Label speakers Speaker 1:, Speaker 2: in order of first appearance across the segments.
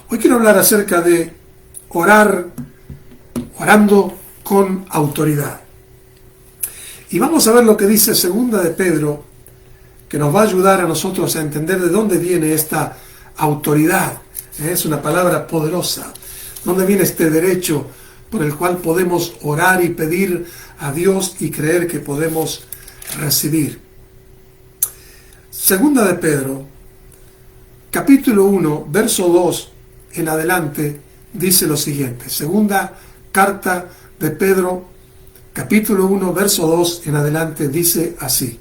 Speaker 1: Hoy quiero hablar acerca de orando con autoridad. Y vamos a ver lo que dice Segunda de Pedro, que nos va a ayudar a nosotros a entender de dónde viene esta autoridad. Es una palabra poderosa. ¿Dónde viene este derecho por el cual podemos orar y pedir a Dios y creer que podemos recibir? Segunda de Pedro, capítulo 1, verso 2 en adelante, dice lo siguiente. Segunda carta de Pedro, capítulo 1, verso 2 en adelante, dice así: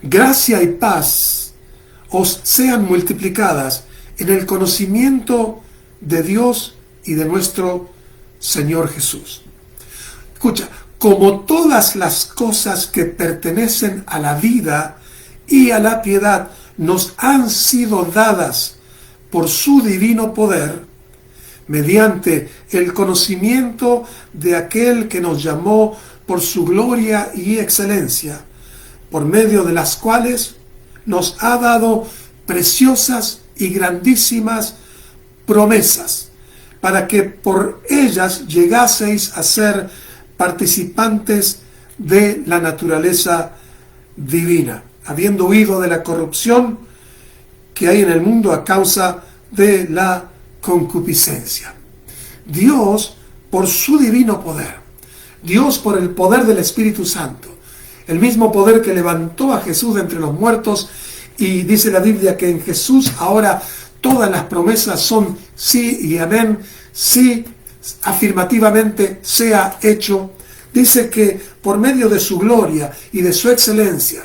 Speaker 1: gracia y paz os sean multiplicadas en el conocimiento de Dios y de nuestro Señor Jesús. Escucha, como todas las cosas que pertenecen a la vida y a la piedad nos han sido dadas por su divino poder, mediante el conocimiento de aquel que nos llamó por su gloria y excelencia, por medio de las cuales nos ha dado preciosas y grandísimas promesas, para que por ellas llegaseis a ser participantes de la naturaleza divina, habiendo huido de la corrupción que hay en el mundo a causa de la concupiscencia. Dios, por su divino poder, Dios por el poder del Espíritu Santo, el mismo poder que levantó a Jesús de entre los muertos, y dice la Biblia que en Jesús ahora todas las promesas son sí y amén, sí, afirmativamente sea hecho. Dice que por medio de su gloria y de su excelencia,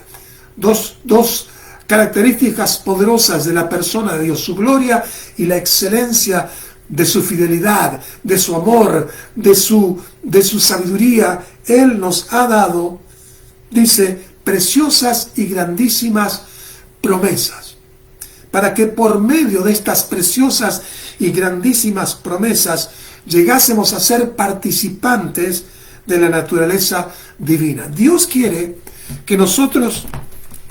Speaker 1: dos características poderosas de la persona de Dios, su gloria y la excelencia de su fidelidad, de su amor, de su sabiduría, Él nos ha dado, dice, preciosas y grandísimas promesas, para que por medio de estas preciosas y grandísimas promesas llegásemos a ser participantes de la naturaleza divina. Dios quiere que nosotros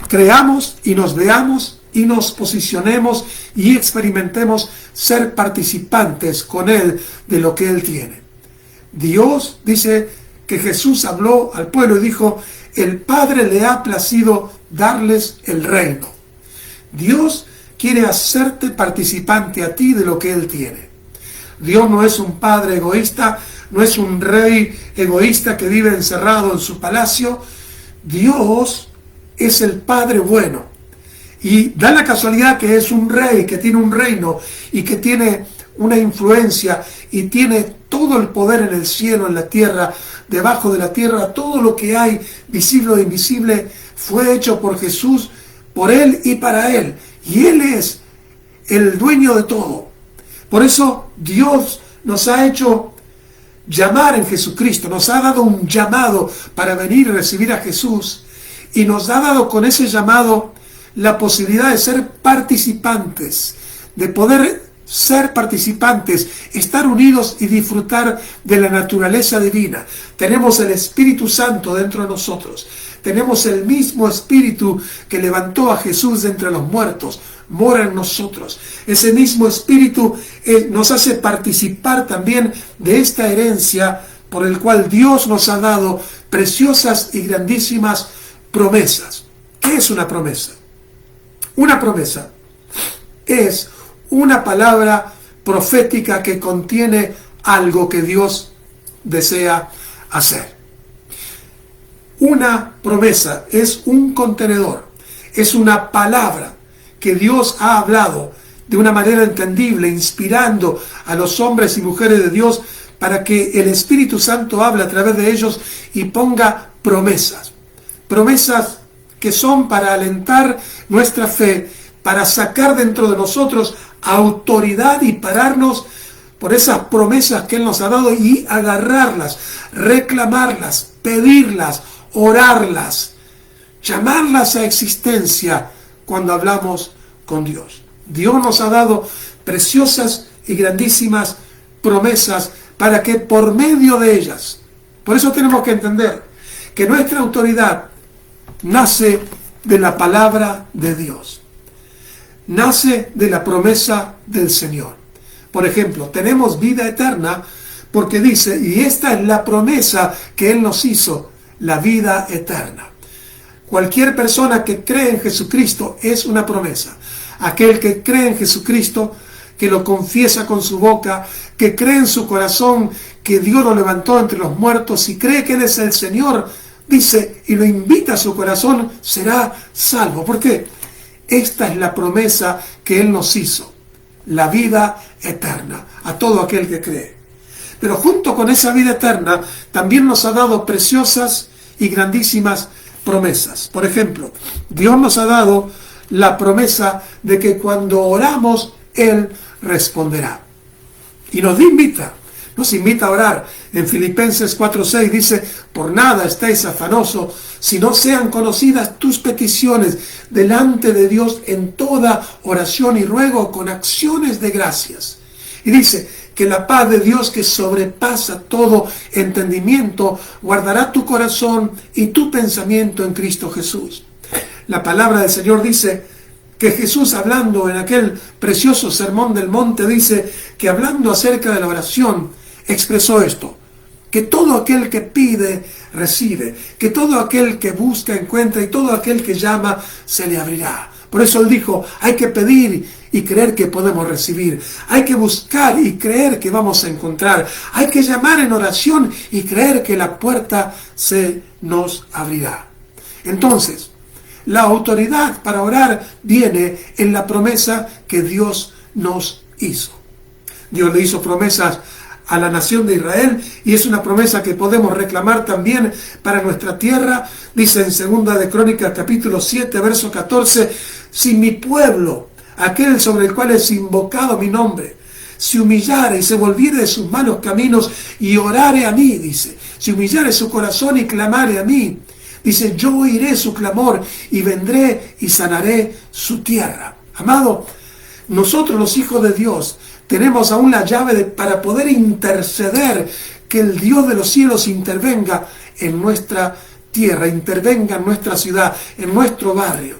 Speaker 1: creamos y nos veamos y nos posicionemos y experimentemos ser participantes con Él de lo que Él tiene. Dios dice que Jesús habló al pueblo y dijo: el Padre le ha placido darles el reino. Dios quiere hacerte participante a ti de lo que Él tiene. Dios no es un padre egoísta, no es un rey egoísta que vive encerrado en su palacio. Dios es el Padre bueno. Y da la casualidad que es un rey, que tiene un reino y que tiene una influencia y tiene todo el poder en el cielo, en la tierra, debajo de la tierra. Todo lo que hay, visible o invisible, fue hecho por Jesús, por Él y para Él. Y Él es el dueño de todo. Por eso Dios nos ha hecho llamar en Jesucristo, nos ha dado un llamado para venir y recibir a Jesús, y nos ha dado con ese llamado la posibilidad de ser participantes, de poder ser participantes, estar unidos y disfrutar de la naturaleza divina. Tenemos el Espíritu Santo dentro de nosotros, tenemos el mismo Espíritu que levantó a Jesús de entre los muertos, mora en nosotros. Ese mismo Espíritu nos hace participar también de esta herencia por el cual Dios nos ha dado preciosas y grandísimas promesas. ¿Qué es una promesa? Una promesa es una palabra profética que contiene algo que Dios desea hacer. Una promesa es un contenedor, es una palabra que Dios ha hablado de una manera entendible, inspirando a los hombres y mujeres de Dios para que el Espíritu Santo hable a través de ellos y ponga promesas. Promesas que son para alentar nuestra fe, para sacar dentro de nosotros autoridad y pararnos por esas promesas que Él nos ha dado y agarrarlas, reclamarlas, pedirlas, orarlas, llamarlas a existencia cuando hablamos con Dios. Dios nos ha dado preciosas y grandísimas promesas para que por medio de ellas, por eso tenemos que entender que nuestra autoridad nace de la palabra de Dios. nace de la promesa del Señor. Por ejemplo, tenemos vida eterna porque dice, y esta es la promesa que Él nos hizo, la vida eterna. Cualquier persona que cree en Jesucristo es una promesa. Aquel que cree en Jesucristo, que lo confiesa con su boca, que cree en su corazón que Dios lo levantó entre los muertos y cree que Él es el Señor, dice, y lo invita a su corazón, será salvo. ¿Por qué? Esta es la promesa que Él nos hizo, la vida eterna, a todo aquel que cree. Pero junto con esa vida eterna, también nos ha dado preciosas y grandísimas promesas. Por ejemplo, Dios nos ha dado la promesa de que cuando oramos, Él responderá. Y nos invita a orar. En Filipenses 4:6 dice, por nada estéis afanosos, si no sean conocidas tus peticiones delante de Dios en toda oración y ruego con acciones de gracias. Y dice que la paz de Dios que sobrepasa todo entendimiento guardará tu corazón y tu pensamiento en Cristo Jesús. La palabra del Señor dice que Jesús, hablando en aquel precioso sermón del monte, dice que hablando acerca de la oración, expresó esto, que todo aquel que pide, recibe, que todo aquel que busca, encuentra, y todo aquel que llama, se le abrirá. Por eso Él dijo, hay que pedir y creer que podemos recibir. Hay que buscar y creer que vamos a encontrar. Hay que llamar en oración y creer que la puerta se nos abrirá. Entonces, la autoridad para orar viene en la promesa que Dios nos hizo. Dios le hizo promesas a la nación de Israel y es una promesa que podemos reclamar también para nuestra tierra. Dice en 2 de Crónicas capítulo 7 verso 14, si mi pueblo, aquel sobre el cual es invocado mi nombre, se humillare y se volviere de sus malos caminos y orare a mí, dice, si humillare su corazón y clamare a mí, dice, yo oiré su clamor y vendré y sanaré su tierra. Amado, nosotros los hijos de Dios tenemos aún la llave para poder interceder, que el Dios de los cielos intervenga en nuestra tierra, intervenga en nuestra ciudad, en nuestro barrio.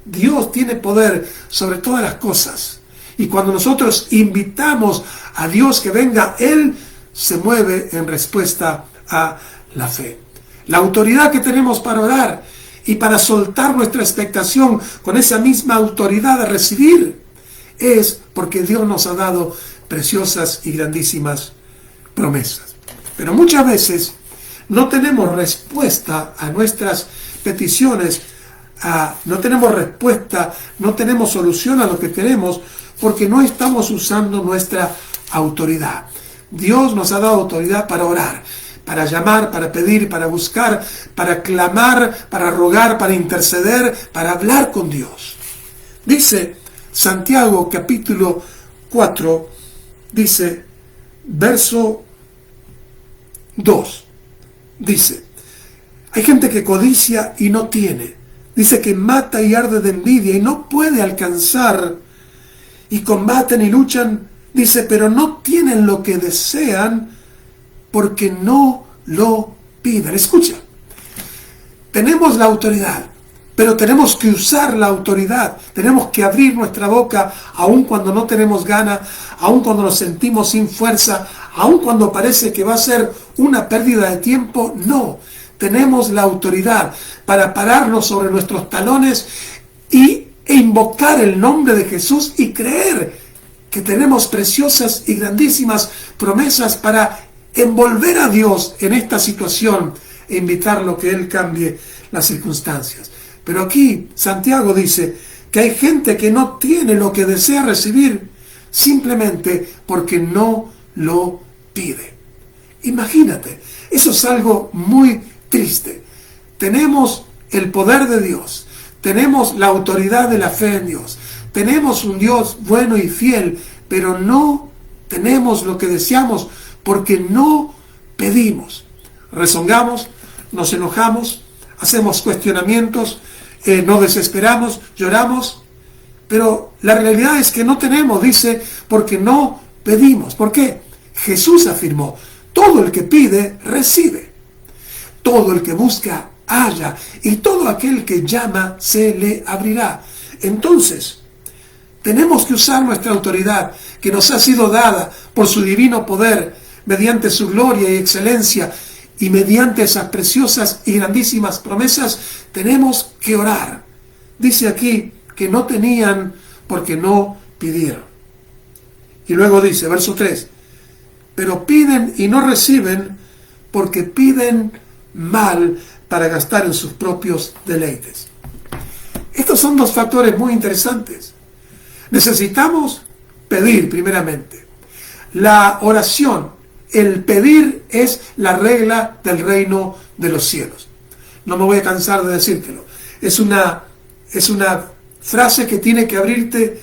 Speaker 1: Dios tiene poder sobre todas las cosas. Y cuando nosotros invitamos a Dios que venga, Él se mueve en respuesta a la fe. La autoridad que tenemos para orar y para soltar nuestra expectación con esa misma autoridad de recibir es porque Dios nos ha dado preciosas y grandísimas promesas. Pero muchas veces no tenemos respuesta a nuestras peticiones, no tenemos respuesta, no tenemos solución a lo que queremos porque no estamos usando nuestra autoridad. Dios nos ha dado autoridad para orar, para llamar, para pedir, para buscar, para clamar, para rogar, para interceder, para hablar con Dios. Dice Santiago capítulo 4, dice, verso 2, dice, hay gente que codicia y no tiene, dice que mata y arde de envidia y no puede alcanzar, y combaten y luchan, dice, pero no tienen lo que desean porque no lo piden. Escucha, tenemos la autoridad, pero tenemos que usar la autoridad, tenemos que abrir nuestra boca, aun cuando no tenemos ganas, aun cuando nos sentimos sin fuerza, aun cuando parece que va a ser una pérdida de tiempo. No, tenemos la autoridad para pararnos sobre nuestros talones e invocar el nombre de Jesús y creer que tenemos preciosas y grandísimas promesas para envolver a Dios en esta situación e invitarlo que Él cambie las circunstancias. Pero aquí Santiago dice que hay gente que no tiene lo que desea recibir simplemente porque no lo pide. Imagínate, eso es algo muy triste. Tenemos el poder de Dios, tenemos la autoridad de la fe en Dios, tenemos un Dios bueno y fiel, pero no tenemos lo que deseamos porque no pedimos. Rezongamos, nos enojamos, hacemos cuestionamientos, nos desesperamos, lloramos, pero la realidad es que no tenemos, dice, porque no pedimos. ¿Por qué? Jesús afirmó, todo el que pide, recibe. Todo el que busca, halla. Y todo aquel que llama, se le abrirá. Entonces, Tenemos que usar nuestra autoridad que nos ha sido dada por su divino poder, mediante su gloria y excelencia, y mediante esas preciosas y grandísimas promesas. Tenemos que orar. Dice aquí que no tenían porque no pidieron. Y luego dice, verso 3, pero piden y no reciben porque piden mal para gastar en sus propios deleites. Estos son dos factores muy interesantes. Necesitamos pedir primeramente. La oración, el pedir, es la regla del reino de los cielos. No me voy a cansar de decírtelo. Es una frase que tiene que abrirte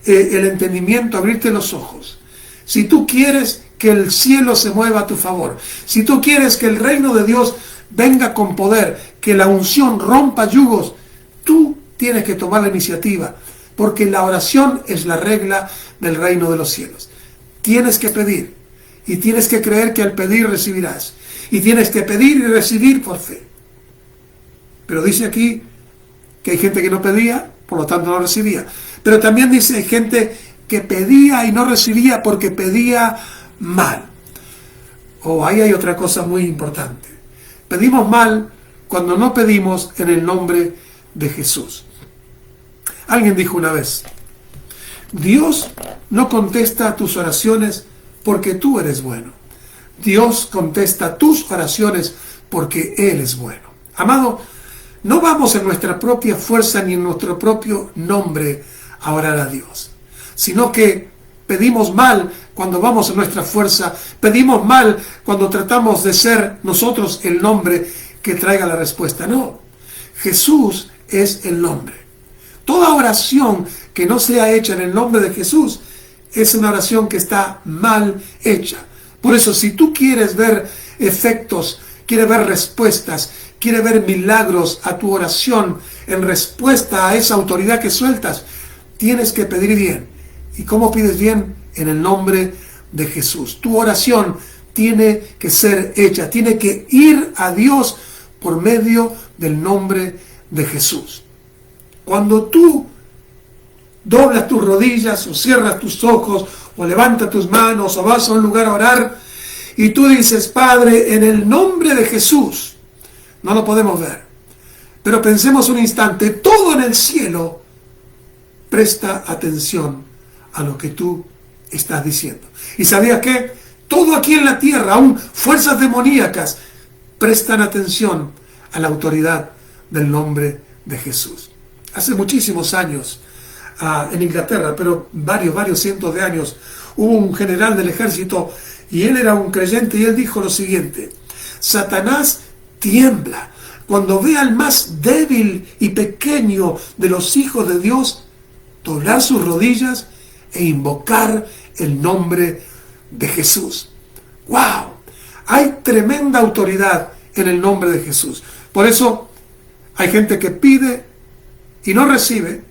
Speaker 1: el entendimiento, abrirte los ojos. Si tú quieres que el cielo se mueva a tu favor, si tú quieres que el reino de Dios venga con poder, que la unción rompa yugos, tú tienes que tomar la iniciativa, porque la oración es la regla del reino de los cielos. Tienes que pedir, y tienes que creer que al pedir recibirás, y tienes que pedir y recibir por fe. Pero dice aquí que hay gente que no pedía, por lo tanto no recibía. Pero también dice hay gente que pedía y no recibía porque pedía mal. Ahí hay otra cosa muy importante. Pedimos mal cuando no pedimos en el nombre de Jesús. Alguien dijo una vez, Dios no contesta tus oraciones porque tú eres bueno. Dios contesta tus oraciones porque Él es bueno. Amado, no vamos en nuestra propia fuerza ni en nuestro propio nombre a orar a Dios, sino que pedimos mal cuando vamos en nuestra fuerza, pedimos mal cuando tratamos de ser nosotros el nombre que traiga la respuesta. No, Jesús es el nombre. Toda oración que no sea hecha en el nombre de Jesús es una oración que está mal hecha. Por eso, si tú quieres ver efectos, quieres ver respuestas, quieres ver milagros a tu oración en respuesta a esa autoridad que sueltas, tienes que pedir bien. ¿Y cómo pides bien? En el nombre de Jesús. Tu oración tiene que ser hecha, tiene que ir a Dios por medio del nombre de Jesús. Cuando tú doblas tus rodillas o cierras tus ojos o levantas tus manos o vas a un lugar a orar y tú dices, Padre, en el nombre de Jesús, no lo podemos ver, pero pensemos un instante, todo en el cielo presta atención a lo que tú estás diciendo. ¿Y sabías qué? Todo aquí en la tierra, aún fuerzas demoníacas, prestan atención a la autoridad del nombre de Jesús. Hace muchísimos años, en Inglaterra, pero varios cientos de años, hubo un general del ejército y él era un creyente y él dijo lo siguiente: Satanás tiembla cuando ve al más débil y pequeño de los hijos de Dios doblar sus rodillas e invocar el nombre de Jesús. ¡Wow! Hay tremenda autoridad en el nombre de Jesús. Por eso hay gente que pide y no recibe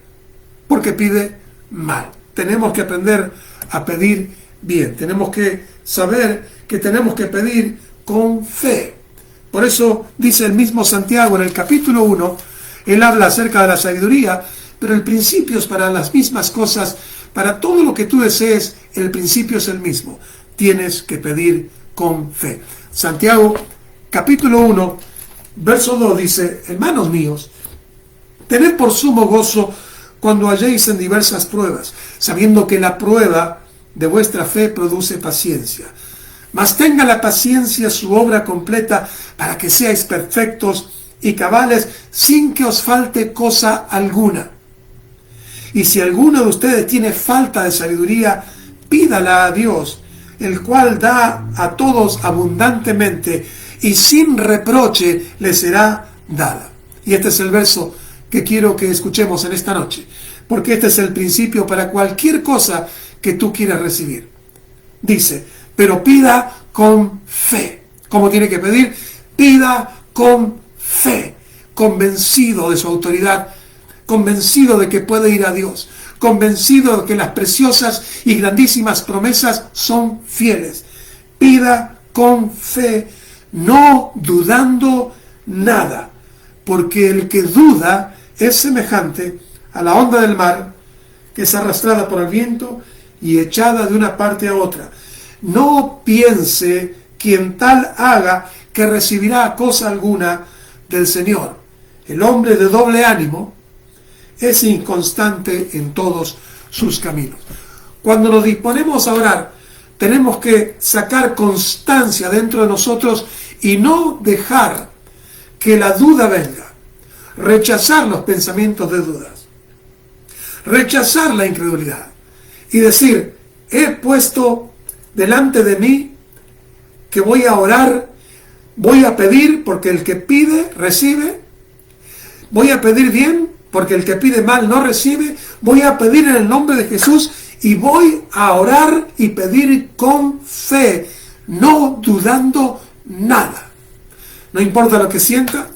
Speaker 1: porque pide mal. Tenemos que aprender a pedir bien. Tenemos que saber que tenemos que pedir con fe. Por eso dice el mismo Santiago en el capítulo 1, él habla acerca de la sabiduría, pero el principio es para las mismas cosas. Para todo lo que tú desees, el principio es el mismo. Tienes que pedir con fe. Santiago, capítulo 1, verso 2 dice, hermanos míos, tened por sumo gozo cuando halléis en diversas pruebas, sabiendo que la prueba de vuestra fe produce paciencia. Mas tenga la paciencia su obra completa para que seáis perfectos y cabales sin que os falte cosa alguna. Y si alguno de ustedes tiene falta de sabiduría, pídala a Dios, el cual da a todos abundantemente y sin reproche le será dada. Y este es el verso que quiero que escuchemos en esta noche, porque este es el principio para cualquier cosa que tú quieras recibir. Dice, pero pida con fe. ¿Cómo tiene que pedir? Pida con fe, convencido de su autoridad, convencido de que puede ir a Dios, convencido de que las preciosas y grandísimas promesas son fieles. Pida con fe, no dudando nada, porque el que duda es semejante a la onda del mar que es arrastrada por el viento y echada de una parte a otra. No piense quien tal haga que recibirá cosa alguna del Señor. El hombre de doble ánimo es inconstante en todos sus caminos. Cuando nos disponemos a orar, tenemos que sacar constancia dentro de nosotros y no dejar que la duda venga. Rechazar los pensamientos de dudas. Rechazar la incredulidad. Y decir, he puesto delante de mí que voy a orar, voy a pedir porque el que pide, recibe. Voy a pedir bien porque el que pide mal no recibe. Voy a pedir en el nombre de Jesús y voy a orar y pedir con fe, no dudando nada. No importa lo que sienta,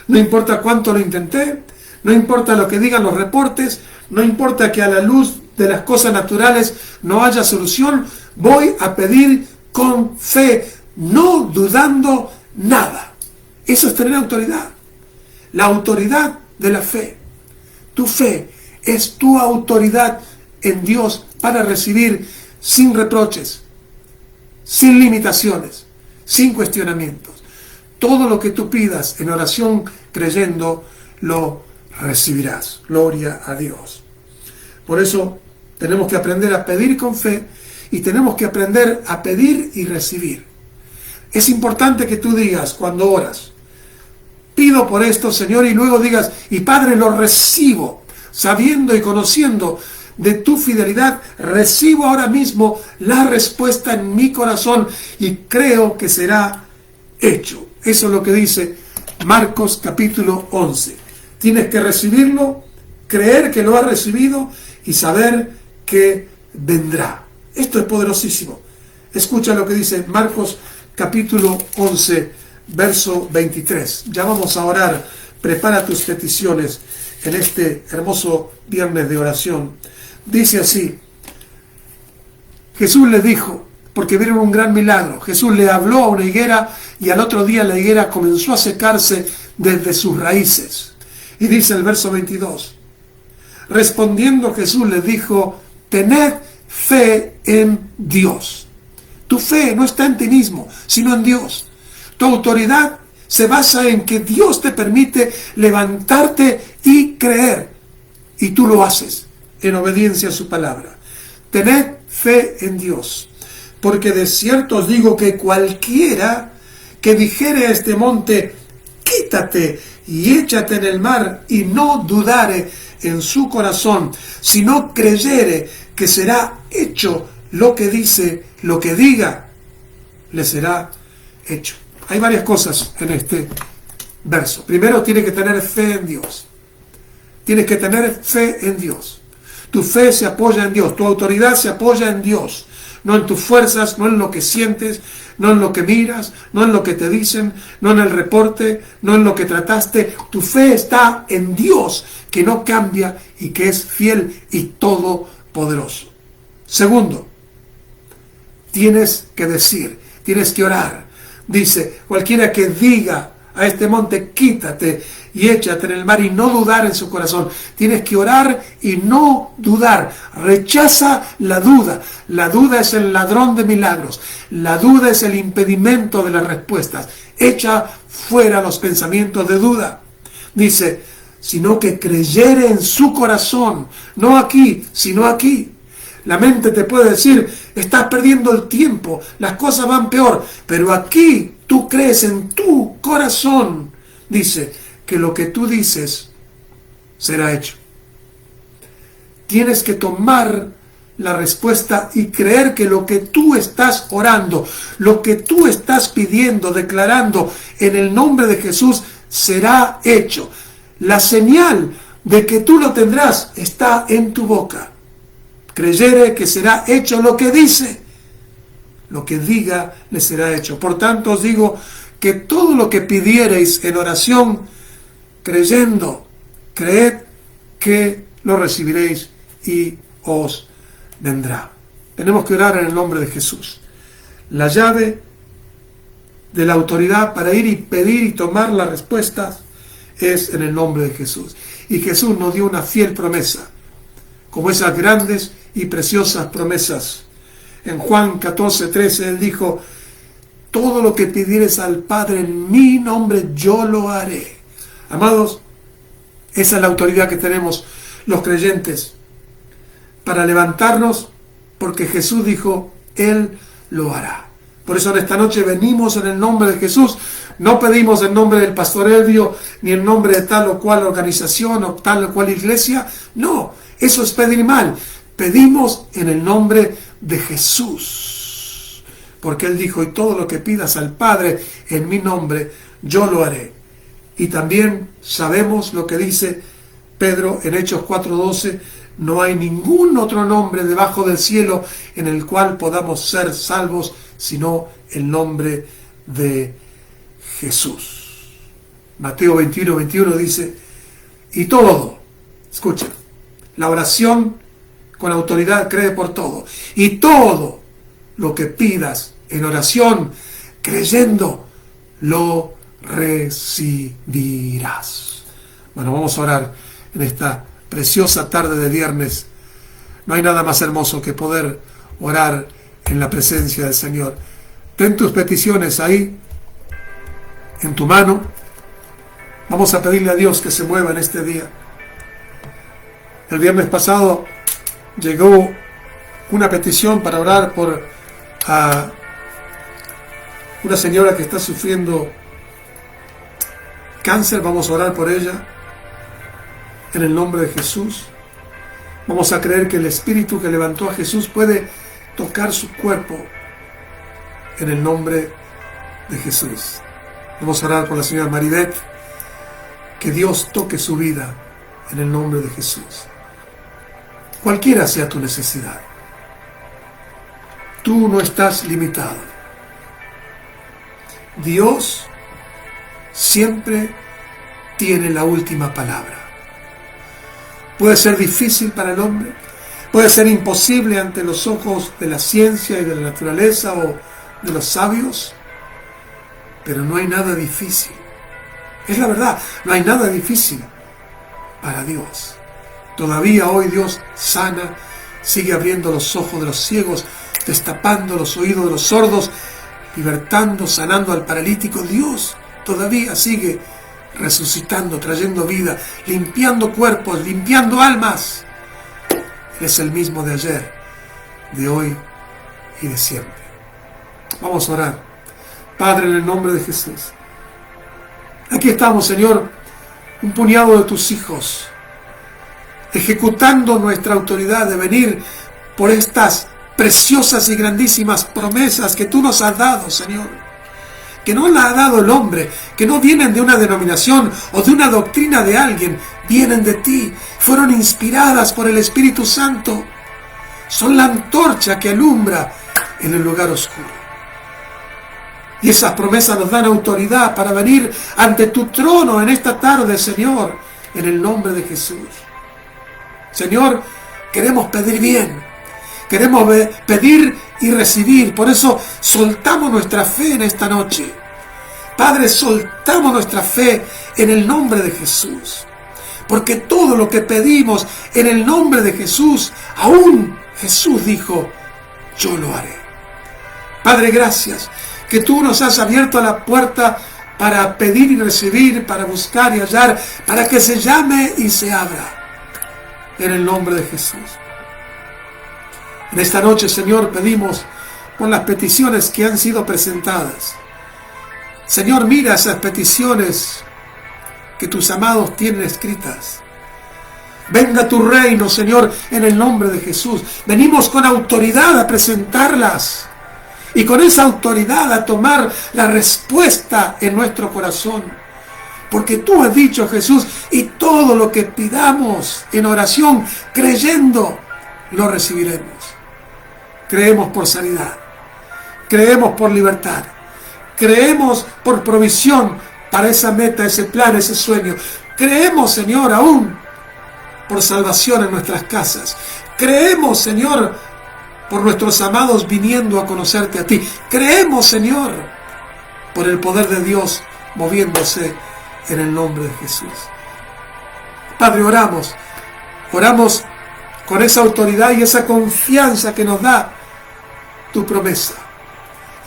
Speaker 1: no importa cuánto lo intenté, no importa lo que digan los reportes, no importa que a la luz de las cosas naturales no haya solución, voy a pedir con fe, no dudando nada. Eso es tener autoridad. La autoridad de la fe. Tu fe es tu autoridad en Dios para recibir sin reproches, sin limitaciones, sin cuestionamientos. Todo lo que tú pidas en oración creyendo, lo recibirás. Gloria a Dios. Por eso tenemos que aprender a pedir con fe y tenemos que aprender a pedir y recibir. Es importante que tú digas cuando oras, pido por esto, Señor, y luego digas, y Padre, lo recibo, sabiendo y conociendo de tu fidelidad, recibo ahora mismo la respuesta en mi corazón y creo que será hecho. Eso es lo que dice Marcos capítulo 11. Tienes que recibirlo, creer que lo has recibido y saber que vendrá. Esto es poderosísimo. Escucha lo que dice Marcos capítulo 11, verso 23. Ya vamos a orar. Prepara tus peticiones en este hermoso viernes de oración. Dice así: Jesús les dijo, porque vieron un gran milagro. Jesús le habló a una higuera y al otro día la higuera comenzó a secarse desde sus raíces. Y dice el verso 22, respondiendo Jesús les dijo, tened fe en Dios. Tu fe no está en ti mismo, sino en Dios. Tu autoridad se basa en que Dios te permite levantarte y creer. Y tú lo haces en obediencia a su palabra. Tened fe en Dios. Porque de cierto os digo que cualquiera que dijere a este monte, quítate y échate en el mar, y no dudare en su corazón, sino creyere que será hecho lo que dice, lo que diga, le será hecho. Hay varias cosas en este verso. Primero, tienes que tener fe en Dios. Tienes que tener fe en Dios. Tu fe se apoya en Dios. Tu autoridad se apoya en Dios. No en tus fuerzas, no en lo que sientes, no en lo que miras, no en lo que te dicen, no en el reporte, no en lo que trataste. Tu fe está en Dios, que no cambia y que es fiel y todopoderoso. Segundo, tienes que decir, tienes que orar. Dice, cualquiera que diga a este monte, quítate y échate en el mar, y no dudar en su corazón. Tienes que orar y no dudar. Rechaza la duda. La duda es el ladrón de milagros. La duda es el impedimento de las respuestas. Echa fuera los pensamientos de duda. Dice, sino que creyere en su corazón. No aquí, sino aquí. La mente te puede decir, estás perdiendo el tiempo, las cosas van peor. Pero aquí tú crees en tu corazón. Dice, que lo que tú dices será hecho. Tienes que tomar la respuesta y creer que lo que tú estás orando, lo que tú estás pidiendo, declarando en el nombre de Jesús, será hecho. La señal de que tú lo tendrás está en tu boca. Creyere que será hecho lo que dice, lo que diga le será hecho. Por tanto os digo que todo lo que pidiereis en oración, creyendo, creed que lo recibiréis y os vendrá. Tenemos que orar en el nombre de Jesús. La llave de la autoridad para ir y pedir y tomar las respuestas es en el nombre de Jesús. Y Jesús nos dio una fiel promesa. como esas grandes y preciosas promesas. En Juan 14:13 Él dijo: todo lo que pidieres al Padre en mi nombre, yo lo haré. Amados, esa es la autoridad que tenemos los creyentes para levantarnos, porque Jesús dijo: Él lo hará. Por eso en esta noche venimos en el nombre de Jesús. No pedimos en nombre del pastor Elvio, ni en nombre de tal o cual organización o tal o cual iglesia. No, eso es pedir mal. Pedimos en el nombre de Jesús, porque Él dijo: y todo lo que pidas al Padre en mi nombre, yo lo haré. Y también sabemos lo que dice Pedro en Hechos 4:12: no hay ningún otro nombre debajo del cielo en el cual podamos ser salvos, sino el nombre de Jesús. Mateo 21:21 dice: y todo, escuchen, la oración con autoridad cree por todo, y todo lo que pidas en oración creyendo, lo recibirás. Bueno, vamos a orar en esta preciosa tarde de viernes. No hay nada más hermoso que poder orar en la presencia del Señor. Ten tus peticiones ahí en tu mano. Vamos a pedirle a Dios que se mueva en este día. El viernes pasado llegó una petición para orar por una señora que está sufriendo cáncer. Vamos a orar por ella en el nombre de Jesús. Vamos a creer que el Espíritu que levantó a Jesús puede tocar su cuerpo en el nombre de Jesús. Vamos a orar por la señora Maribeth, que Dios toque su vida en el nombre de Jesús. Cualquiera sea tu necesidad, tú no estás limitado. Dios siempre tiene la última palabra. Puede ser difícil para el hombre, puede ser imposible ante los ojos de la ciencia y de la naturaleza o de los sabios, pero no hay nada difícil. Es la verdad, no hay nada difícil para Dios. Todavía hoy Dios sana, sigue abriendo los ojos de los ciegos, destapando los oídos de los sordos, libertando, sanando al paralítico. Dios todavía sigue resucitando, trayendo vida, limpiando cuerpos, limpiando almas. Él es el mismo de ayer, de hoy y de siempre. Vamos a orar. Padre, en el nombre de Jesús, aquí estamos, Señor, un puñado de tus hijos, ejecutando nuestra autoridad de venir por estas preciosas y grandísimas promesas que tú nos has dado, Señor, que no las ha dado el hombre, que no vienen de una denominación o de una doctrina de alguien, vienen de ti, fueron inspiradas por el Espíritu Santo, son la antorcha que alumbra en el lugar oscuro. Y esas promesas nos dan autoridad para venir ante tu trono en esta tarde, Señor, en el nombre de Jesús. Señor, queremos pedir bien, queremos pedir y recibir. Por eso soltamos nuestra fe en esta noche. Padre, soltamos nuestra fe en el nombre de Jesús. Porque todo lo que pedimos en el nombre de Jesús, aún Jesús dijo: yo lo haré. Padre, gracias que tú nos has abierto la puerta para pedir y recibir, para buscar y hallar, para que se llame y se abra. En el nombre de Jesús. En esta noche, Señor, pedimos por las peticiones que han sido presentadas. Señor, mira esas peticiones que tus amados tienen escritas. Venga tu reino, Señor, en el nombre de Jesús. Venimos con autoridad a presentarlas y con esa autoridad a tomar la respuesta en nuestro corazón. Porque tú has dicho, Jesús, y todo lo que pidamos en oración, creyendo, lo recibiremos. Creemos por sanidad, creemos por libertad, creemos por provisión para esa meta, ese plan, ese sueño. Creemos, Señor, aún por salvación en nuestras casas. Creemos, Señor, por nuestros amados viniendo a conocerte a ti. Creemos, Señor, por el poder de Dios moviéndose en el nombre de Jesús. Padre, oramos con esa autoridad y esa confianza que nos da tu promesa.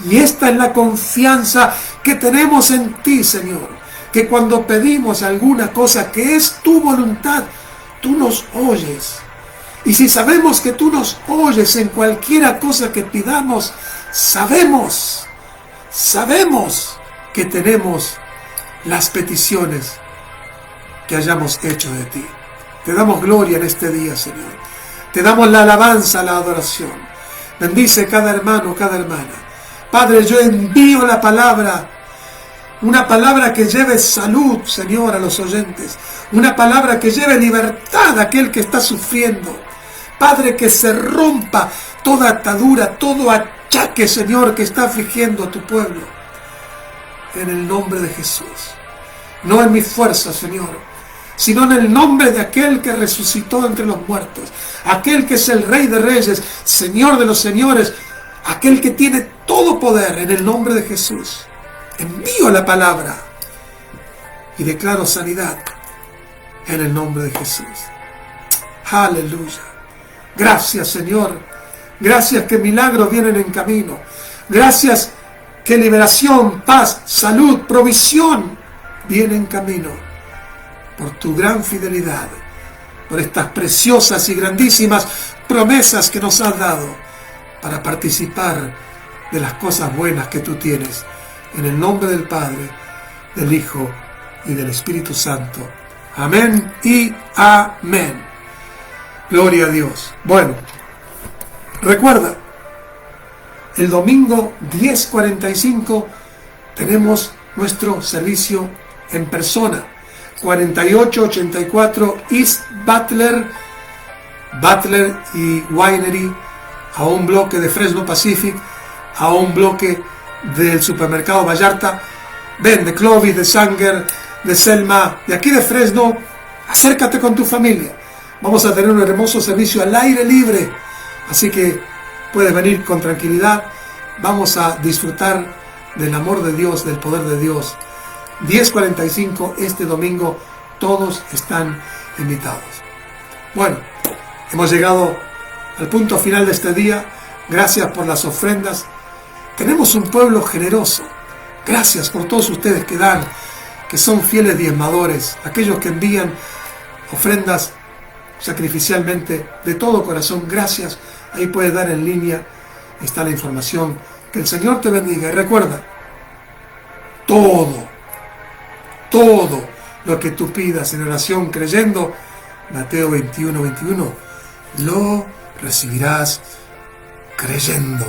Speaker 1: Y esta es la confianza que tenemos en ti, Señor, que cuando pedimos alguna cosa que es tu voluntad, tú nos oyes. Y si sabemos que tú nos oyes en cualquiera cosa que pidamos, sabemos que tenemos las peticiones que hayamos hecho de ti. Te damos gloria en este día, Señor. Te damos la alabanza, la adoración. Bendice cada hermano, cada hermana. Padre, yo envío la palabra, una palabra que lleve salud, Señor, a los oyentes. Una palabra que lleve libertad a aquel que está sufriendo. Padre, que se rompa toda atadura, todo achaque, Señor, que está afligiendo a tu pueblo. En el nombre de Jesús. No en mis fuerzas, Señor, sino en el nombre de aquel que resucitó entre los muertos. Aquel que es el Rey de Reyes, Señor de los señores. Aquel que tiene todo poder, en el nombre de Jesús. Envío la palabra y declaro sanidad en el nombre de Jesús. Aleluya. Gracias, Señor. Gracias que milagros vienen en camino. Gracias que liberación, paz, salud, provisión viene en camino. Por tu gran fidelidad, por estas preciosas y grandísimas promesas que nos has dado para participar de las cosas buenas que tú tienes. En el nombre del Padre, del Hijo y del Espíritu Santo. Amén y amén. Gloria a Dios. Bueno, recuerda, el domingo 10:45 tenemos nuestro servicio en persona. 4884 East Butler y Winery, a un bloque de Fresno Pacific, a un bloque del supermercado Vallarta. Ven, de Clovis, de Sanger, de Selma, de aquí de Fresno. Acércate con tu familia. Vamos a tener un hermoso servicio al aire libre, así que puedes venir con tranquilidad. Vamos a disfrutar del amor de Dios, del poder de Dios. 10:45 este domingo, todos están invitados. Bueno, hemos llegado al punto final de este día. Gracias por las ofrendas. Tenemos un pueblo generoso. Gracias por todos ustedes que dan, que son fieles diezmadores, aquellos que envían ofrendas sacrificialmente de todo corazón. Gracias. Ahí puedes dar en línea, está la información. Que el Señor te bendiga. Y recuerda, todo lo que tú pidas en oración creyendo, Mateo 21:21, lo recibirás creyendo.